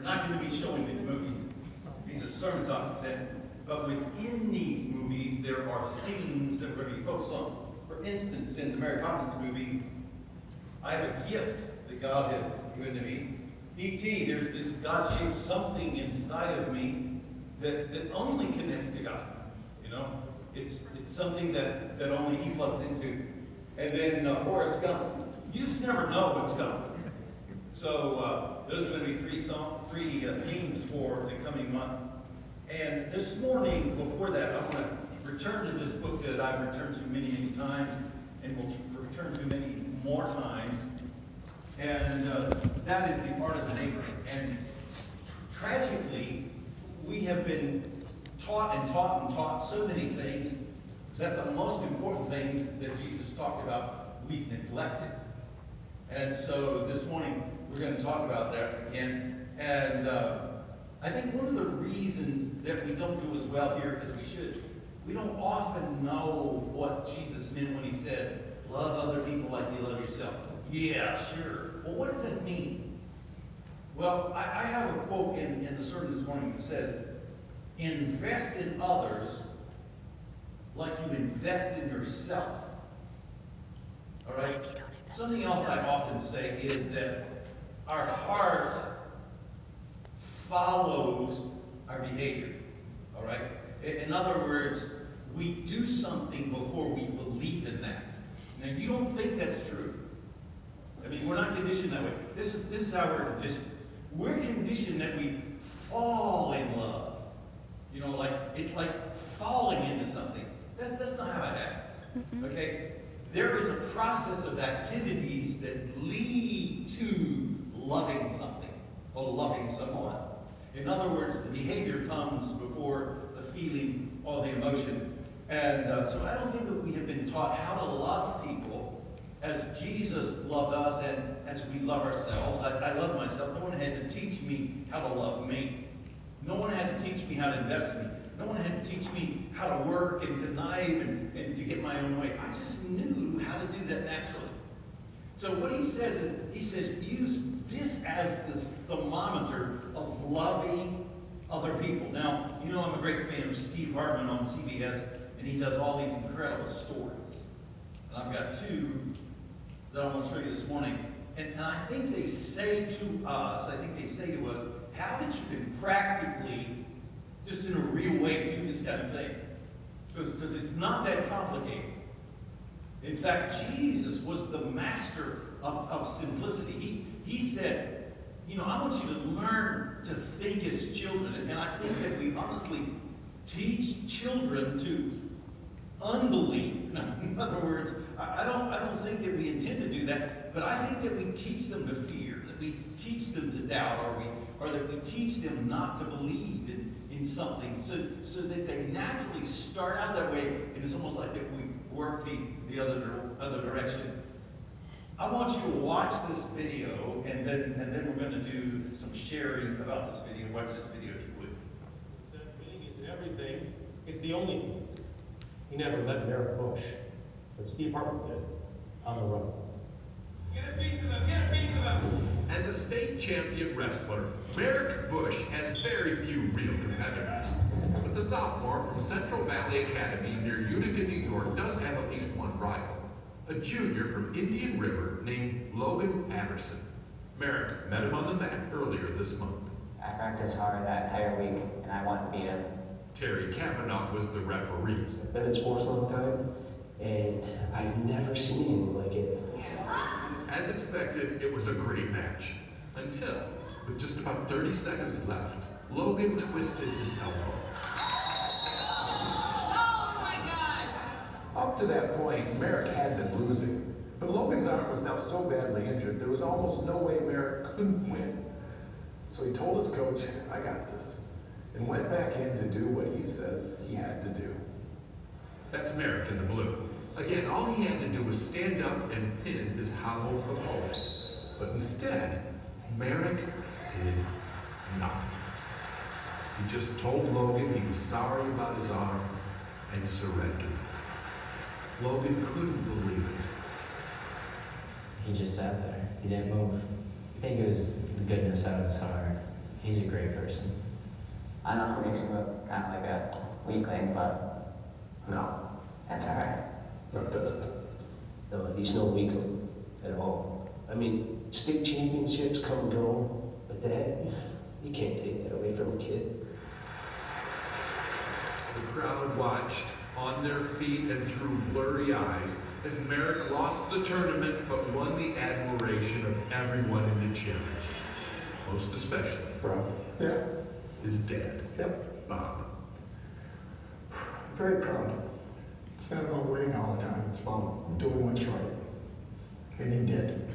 not going to be showing these movies. These are sermon topics. But within these movies, there are themes that we're going to be focused on. For instance, in the Mary Poppins movie, I have a gift that God has given to me. E.T., there's this God-shaped something inside of me that only connects to God. You know? It's something that only He plugs into. And then Forrest Gump. You just never know what's coming. So those are going to be three themes for the coming month. And this morning, before that, I want to return to this book that I've returned to many, many times, and will return to many more times. And that is The Art of the Neighbor. And tragically, we have been taught so many things that the most important things that Jesus talked about, we've neglected. And so this morning, we're going to talk about that again. And I think one of the reasons that we don't do as well here as we should, we don't often know what Jesus meant when He said, love other people like you love yourself. Yeah, sure. Well, what does that mean? Well, I have a quote in the sermon this morning that says, invest in others like you invest in yourself. All right? Something else I often say is that our heart follows our behavior. All right? In other words, we do something before we believe in that. Now, you don't think that's true. I mean, we're not conditioned that way. This is how we're conditioned. We're conditioned that we fall in love. You know, like it's like falling into something. That's not how it happens. Okay? There is a process of activities that lead to loving something or loving someone. In other words, the behavior comes before the feeling or the emotion. And so I don't think that we have been taught how to love people as Jesus loved us and as we love ourselves. I love myself. No one had to teach me how to love me. No one had to teach me how to invest in me. No one had to teach me how to work and connive and to get my own way. I just knew how to do that naturally. So what he says is, he says, use this as the thermometer of loving other people. Now, you know I'm a great fan of Steve Hartman on CBS, and he does all these incredible stories. And I've got two that I want to show you this morning. And I think they say to us, how that you can practically, just in a real way, do this kind of thing. Because it's not that complicated. In fact, Jesus was the master of simplicity. He said, you know, I want you to learn to think as children. And I think that we honestly teach children to unbelieve. In other words, I don't think that we intend to do that, but I think that we teach them to fear, that we teach them to doubt, or that we teach them not to believe in something, so that they naturally start out that way, and it's almost like that we work the other direction. I want you to watch this video, and then we're going to do some sharing about this video. Watch this video if you would. Winning isn't everything. It's the only thing. He never met Merrick Bush, but Steve Hartman did on the run. Get a piece of him! Get a piece of him! As a state champion wrestler, Merrick Bush has very few real competitors. But the sophomore from Central Valley Academy near Utica, New York does have at least one rival. A junior from Indian River named Logan Patterson. Merrick met him on the mat earlier this month. I practiced hard that entire week, and I wanted to beat him. Terry Kavanaugh was the referee. I've been in sports a long time, and I've never seen anything like it. As expected, it was a great match. Until, with just about 30 seconds left, Logan twisted his elbow. Oh my God! Up to that point, Merrick had been losing. But Logan's arm was now so badly injured, there was almost no way Merrick couldn't win. So he told his coach, I got this, and went back in to do what he says he had to do. That's Merrick in the blue. Again, all he had to do was stand up and pin his hobbled opponent. But instead, Merrick did nothing. He just told Logan he was sorry about his arm and surrendered. Logan couldn't believe it. He just sat there. He didn't move. I think it was the goodness out of his heart. He's a great person. I know it makes me look kind of like a weakling, but No, that's all right. no, it doesn't. No, he's no weakling at all. I mean, state championships come and go, but that, you can't take that away from a kid. The crowd watched on their feet and through blurry eyes as Merrick lost the tournament but won the admiration of everyone in the gym. Most especially Bro. Yeah. his dad, Yep. Bob. Very proud. It's not about winning all the time, it's about doing what's right. And he did.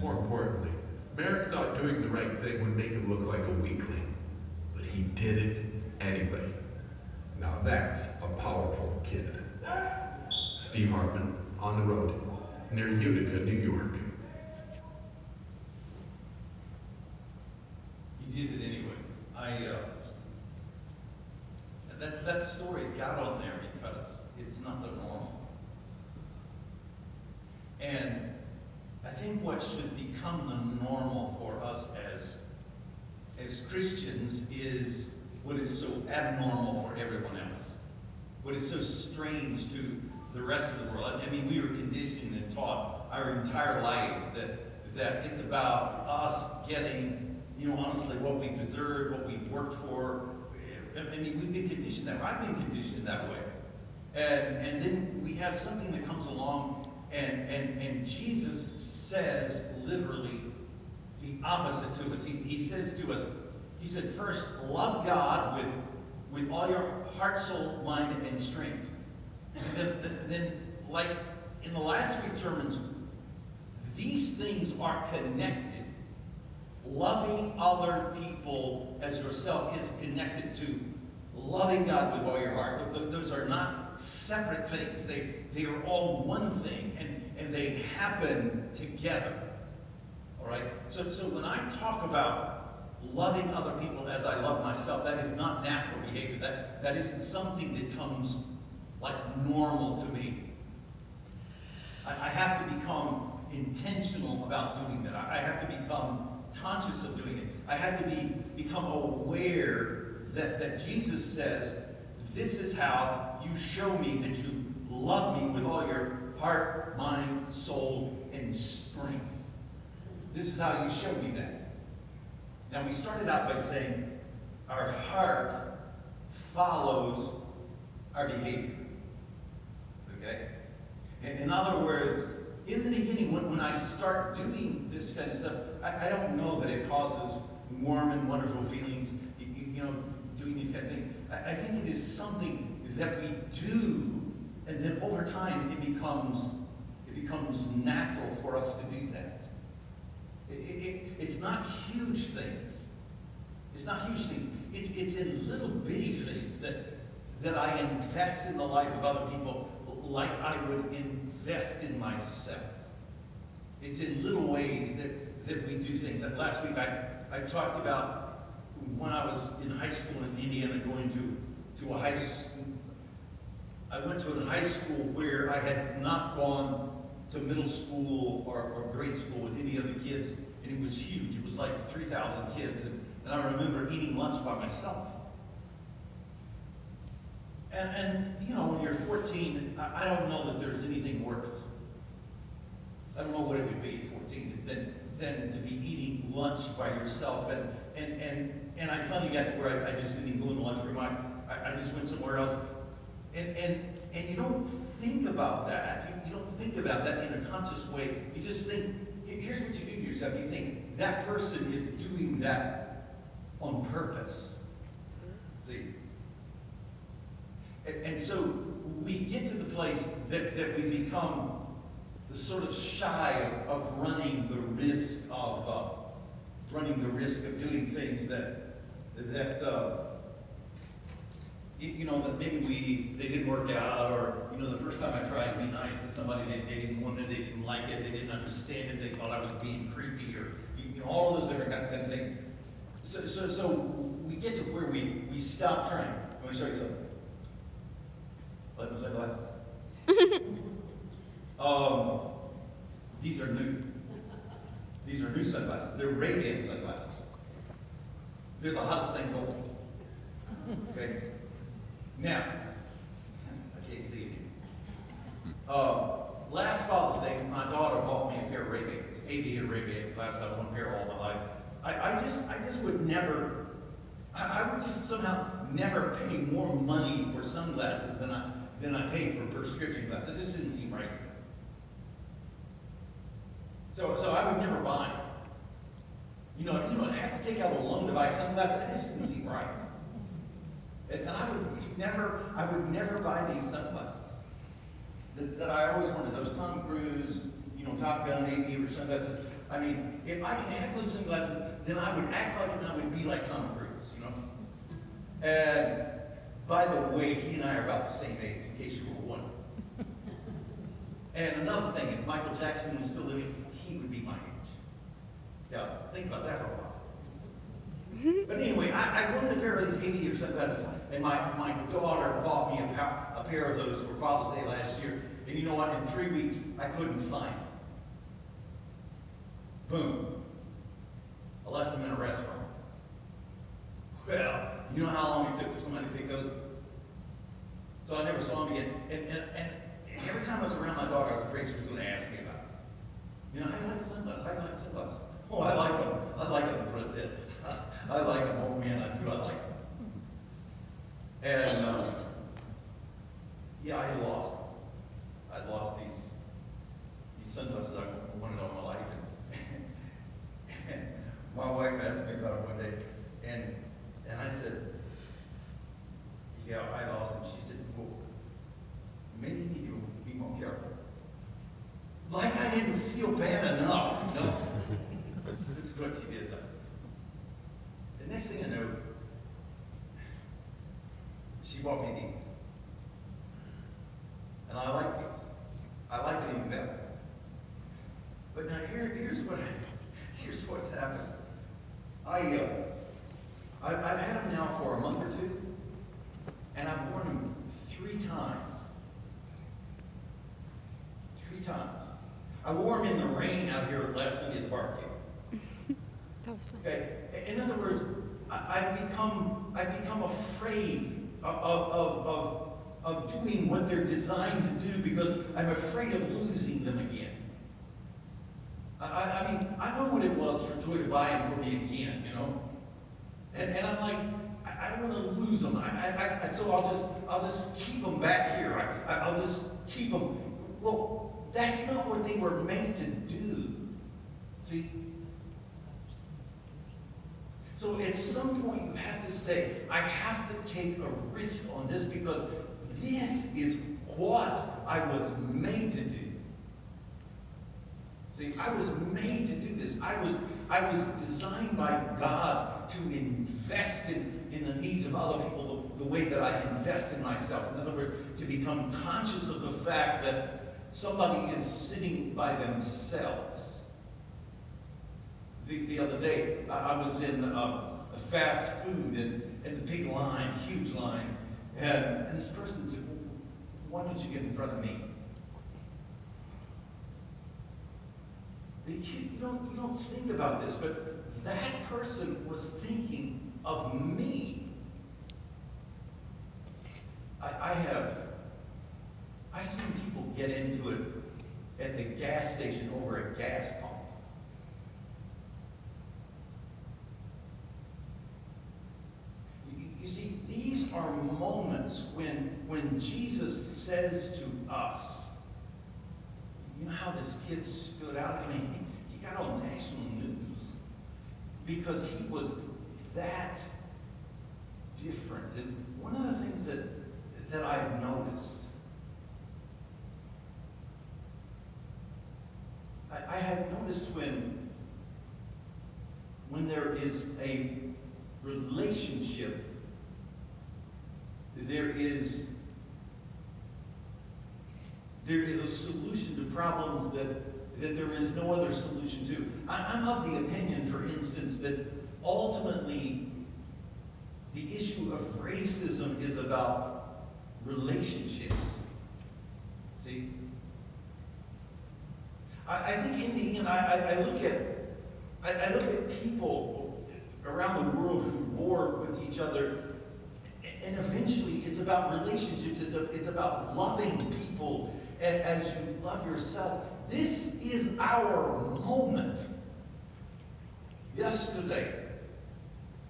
More importantly, Merrick thought doing the right thing would make him look like a weakling, but he did it anyway. Now that's a powerful kid. Steve Hartman, On the Road, near Utica, New York. He did it anyway. That story got on there because it's not the normal. And I think what should become the normal for us as Christians is what is so abnormal for everyone else. What is so strange to the rest of the world. I mean, we were conditioned and taught our entire lives that it's about us getting, honestly, what we deserve, what we worked for. I mean, we've been conditioned that way. I've been conditioned that way. And then we have something that comes along, and Jesus says literally the opposite to us. He says to us, he said, first, love God with all your heart, soul, mind, and strength. And then, like in the last 3 sermons, these things are connected. Loving other people as yourself is connected to loving God with all your heart. Those are not separate things. They are all one thing, and they happen together. All right? So when I talk about loving other people as I love myself, that is not natural behavior. That isn't something that comes like normal to me. I have to become intentional about doing that. I have to become conscious of doing it. I have to become aware that Jesus says, this is how you show me that you love me with all your heart, mind, soul, and strength. This is how you show me that. Now, we started out by saying our heart follows our behavior. Okay? In other words, in the beginning, when I start doing this kind of stuff, I don't know that it causes warm and wonderful feelings, doing these kind of things. I think it is something that we do, and then over time it becomes natural for us to do that. It's not huge things. It's not huge things. It's in little bitty things that I invest in the life of other people like I would invest in myself. It's in little ways that we do things. And last week I talked about when I was in high school in Indiana, going to a high school. I went to a high school where I had not gone to middle school or grade school with any other kids, and it was huge. It was like 3,000 kids, and I remember eating lunch by myself. And when you're 14, I don't know that there's anything worse. I don't know what it would be at 14 than to be eating lunch by yourself. And I finally got to where I just didn't even go in the lunchroom. I just went somewhere else. And you don't think about that. You don't think about that in a conscious way. You just think, here's what you do to yourself. You think, that person is doing that on purpose. See? And so we get to the place that we become sort of shy of running the risk of doing things that maybe they didn't work out, or the first time I tried to be nice to somebody, they didn't want it, they didn't like it, they didn't understand it, they thought I was being creepy, or all of those different kind of things. So we get to where we stop trying. Let me show you something. Like my sunglasses. These are new. These are new sunglasses. They're Ray-Ban sunglasses. They're the hottest thing going. Okay? Now, I can't see it. Last Father's Day, my daughter bought me a pair of Ray-Bans, aviator Ray-Bans. Last I one pair all my life. I just would never, I would just somehow never pay more money for sunglasses than I paid for prescription glasses. It just didn't seem right to me. So I would never buy them. You know, I have to take out a loan to buy sunglasses. That just didn't seem right. And I would never buy these sunglasses. That I always wanted, those Tom Cruise, Top Gun, aviator sunglasses. I mean, if I could have those sunglasses, then I would act like and I would be like Tom Cruise, And by the way, he and I are about the same age, in case you were wondering. And another thing, if Michael Jackson was still living, he would be my age. Yeah, think about that for a while. But anyway, I wanted a pair of these aviator sunglasses, and my daughter bought me a pair of those for Father's Day last year. And you know what? In 3 weeks, I couldn't find them. Boom. I left them in a restaurant. Well, you know how long it took for somebody to pick those up? So I never saw them again. And every time I was around my daughter, I was afraid she was going to ask me about it. How do you like sunglasses? How do you like sunglasses? Oh, I like them. I like them. That's what I said. I like them. Oh, man, I do. I like them. And, yeah, I had lost them. I'd lost these sunglasses I wanted all my life. And my wife asked me about it one day. And I said, yeah, I lost them. She said, well, maybe you need to be more careful. Like I didn't feel bad enough, This is what she did, though. The next thing I know, she bought me these. And I like these. I like it even better. But now here's what's happened. I've had them now for a month or two, and I've worn them 3 times. 3 times. I wore them in the rain out here last Sunday at the barbecue. That was fun. Okay. In other words, I've become afraid of doing what they're designed to do because I'm afraid of losing them again. I mean, I know what it was for Joy to buy them for me again, And I'm like, I don't want to lose them. So I'll just keep them back here. I'll just keep them. Well, that's not what they were made to do. See? So at some point you have to say, I have to take a risk on this because this is what I was made to do. See, I was made to do this. I was designed by God to invest in the needs of other people the way that I invest in myself. In other words, to become conscious of the fact that somebody is sitting by themselves. The other day, I was in a fast food and the big line, huge line, and this person said, well, why don't you get in front of me? You don't think about this, but that person was thinking of me. I've seen people get into it at the gas station over a gas pump. You see, these are moments when Jesus says to us, you know how this kid stood out? I mean, he got on national news because he was that different. And one of the things that I've noticed, I have noticed when there is a relationship, there is a solution to problems that there is no other solution to. I'm of the opinion, for instance, that ultimately the issue of racism is about relationships. See? I think in the end, I look at people around the world who other. And eventually, it's about relationships. It's about loving people as you love yourself. This is our moment. Yesterday,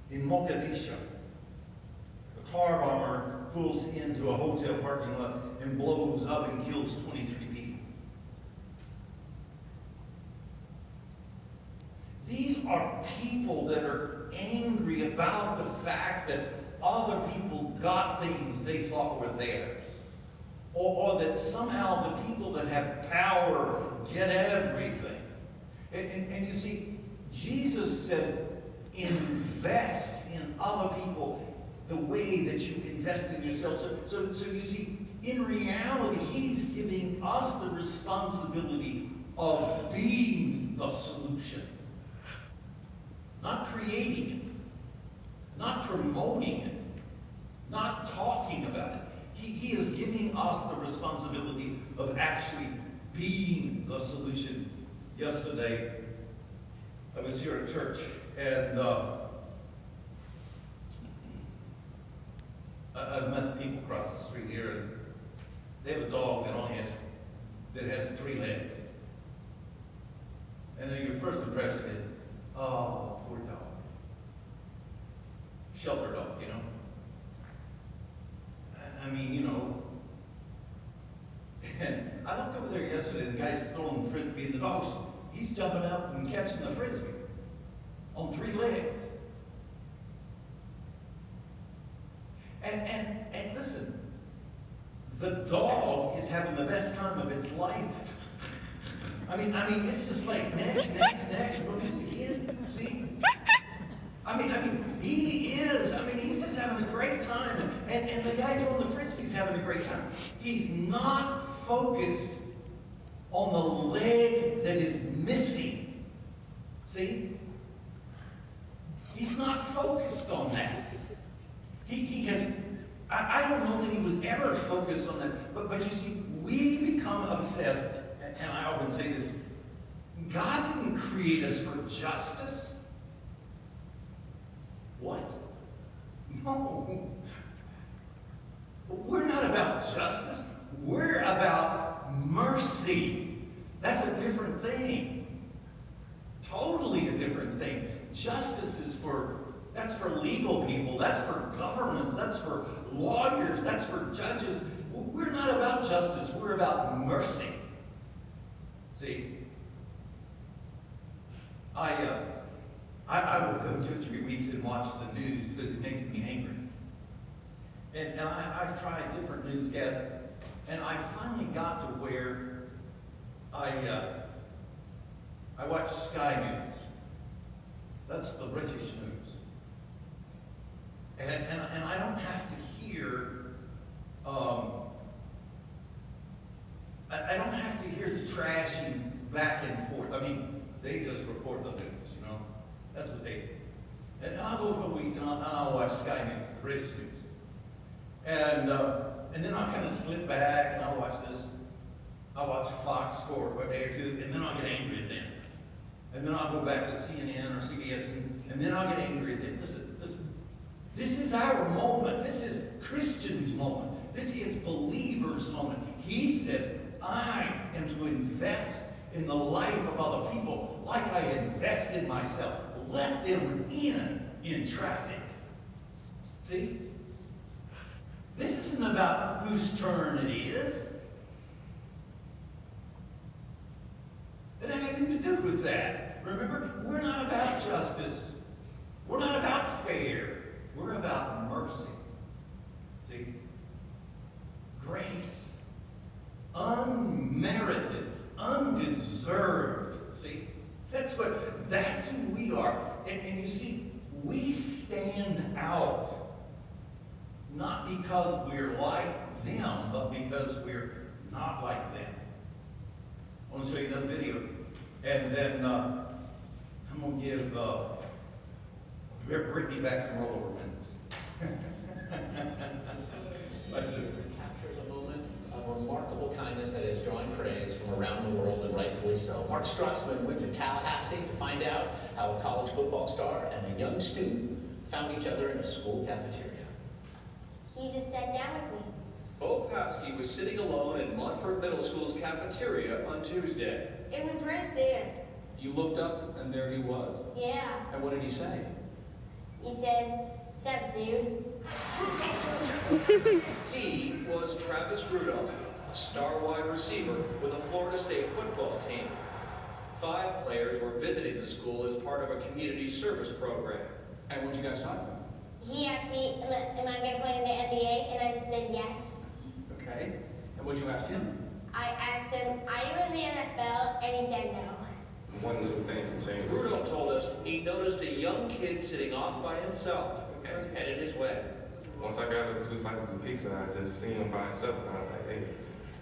in Mogadishu, a car bomber pulls into a hotel parking lot and blows up and kills 23 people. These are people that are angry about the fact that other people got things they thought were theirs. Or that somehow the people that have power get everything. And you see, Jesus says, invest in other people the way that you invest in yourself. So you see, in reality, he's giving us the responsibility of being the solution. Not creating it, not promoting it, not talking about it. He is giving us the responsibility of actually being the solution. Yesterday, I was here at church, and I've met the people across the street here, and they have a dog that has 3 legs. And then your first impression is, oh, poor dog. Shelter dog, you know? I mean, you know. And I looked over there yesterday, the guy's throwing the frisbee, and the dog's, he's jumping out and catching the frisbee on 3 legs. And listen, the dog is having the best time of its life. I mean, it's just like next, we'll do this again. See? I mean, he's just having a great time. And the guy throwing the frisbee's having a great time. He's not focused on the leg that is missing. See? He's not focused on that. He has, I don't know that he was ever focused on that. But you see, we become obsessed, and I often say this, God didn't create us for justice. What? No. We're not about justice. We're about mercy. That's a different thing. Totally a different thing. Justice is that's for legal people. That's for governments. That's for lawyers. That's for judges. We're not about justice. We're about mercy. See? I will go 2 or 3 weeks and watch the news because it makes me angry. And I've tried different newscasts, and I finally got to where I watch Sky News. That's the British news. And I don't have to hear, I don't have to hear the trashing back and forth. I mean, they just report the news, you know. That's what they do. And I'll go for weeks and I'll watch Sky News, the British news. And then I'll kind of slip back and I'll watch this. I'll watch Fox for a day or 2, and then I'll get angry at them. And then I'll go back to CNN or CBS, and then I'll get angry at them. Listen. This is our moment. This is Christians' moment. This is believers' moment. He says, I am to invest in the life of other people like I invest in myself. Let them in traffic. See? This isn't about whose turn it is. It has nothing to do with that. Remember, we're not about justice. We're not about fair. We're about mercy. See? Grace. Unmerited. Undeserved. See? That's who we are. And you see, we stand out. Not because we're like them, but because we're not like them. I want to show you another video. And then I'm going to give Brittany back some rollover minutes. Let's do it. Captures a moment of remarkable kindness that is drawing praise from around the world, and rightfully so. Mark Strassman went to Tallahassee to find out how a college football star and a young student found each other in a school cafeteria. He just sat down with me. Bo Paskey was sitting alone in Montfort Middle School's cafeteria on Tuesday. It was right there. You looked up, and there he was. Yeah. And what did he say? He said, "Sup, dude?" He was Travis Rudolph, a star wide receiver with the Florida State football team. 5 players were visiting the school as part of a community service program. And what'd you guys talk about? He asked me, am I going to play in the NBA? And I said yes. Okay. And what'd you ask him? I asked him, are you in the NFL? And he said no. One little thing can change. Rudolph told us he noticed a young kid sitting off by himself and headed his way. Once I got those 2 slices of pizza, I just seen him by himself, and I was like, hey,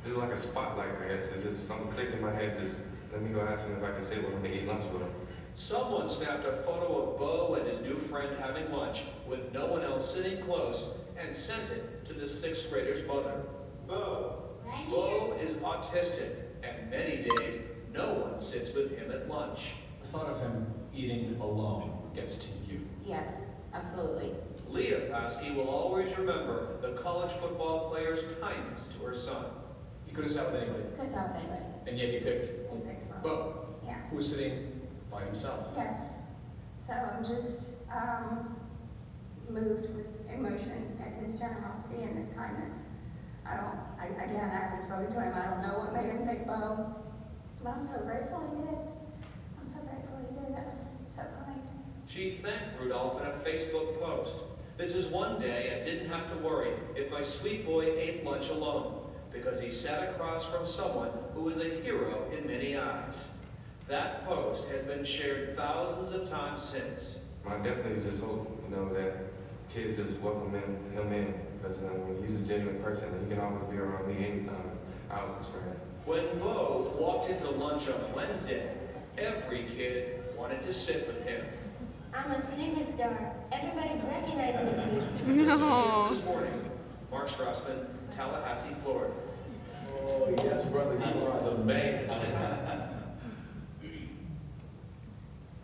this is like a spotlight, I guess. It's just something clicked in my head, just let me go ask him if I can sit with him and eat lunch with him. Someone snapped a photo of Bo and his new friend having lunch with no one else sitting close and sent it to the 6th grader's mother. Right here. Bo is autistic, and many days no one sits with him at lunch. The thought of him eating alone gets to you. Yes, absolutely. Leah Paskey will always remember the college football player's kindness to her son. He could have sat with anybody, Could not with anybody. and yet he picked He picked Bo. Bo, Yeah. who was sitting by himself. Yes. So I'm just moved with emotion at his generosity and his kindness. I haven't spoken to him. I don't know what made him pick Bo, but I'm so grateful he did. I'm so grateful he did. That was so kind. She thanked Rudolph in a Facebook post. This is one day I didn't have to worry if my sweet boy ate lunch alone, because he sat across from someone who was a hero in many eyes. That post has been shared thousands of times since. I definitely just hope, that kids just welcome him in, because he's a genuine person, and he can always be around me anytime. I was his friend. When Bo walked into lunch on Wednesday, every kid wanted to sit with him. I'm a superstar. Everybody recognizes me. No. This morning, Mark Strassman, Tallahassee, Florida. Oh, yes, brother, you are the man.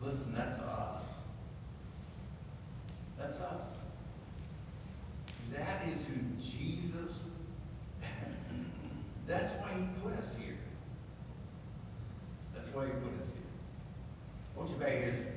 Listen, that's us. That's us. That is who Jesus, that's why he put us here. That's why he put us here. I want you back here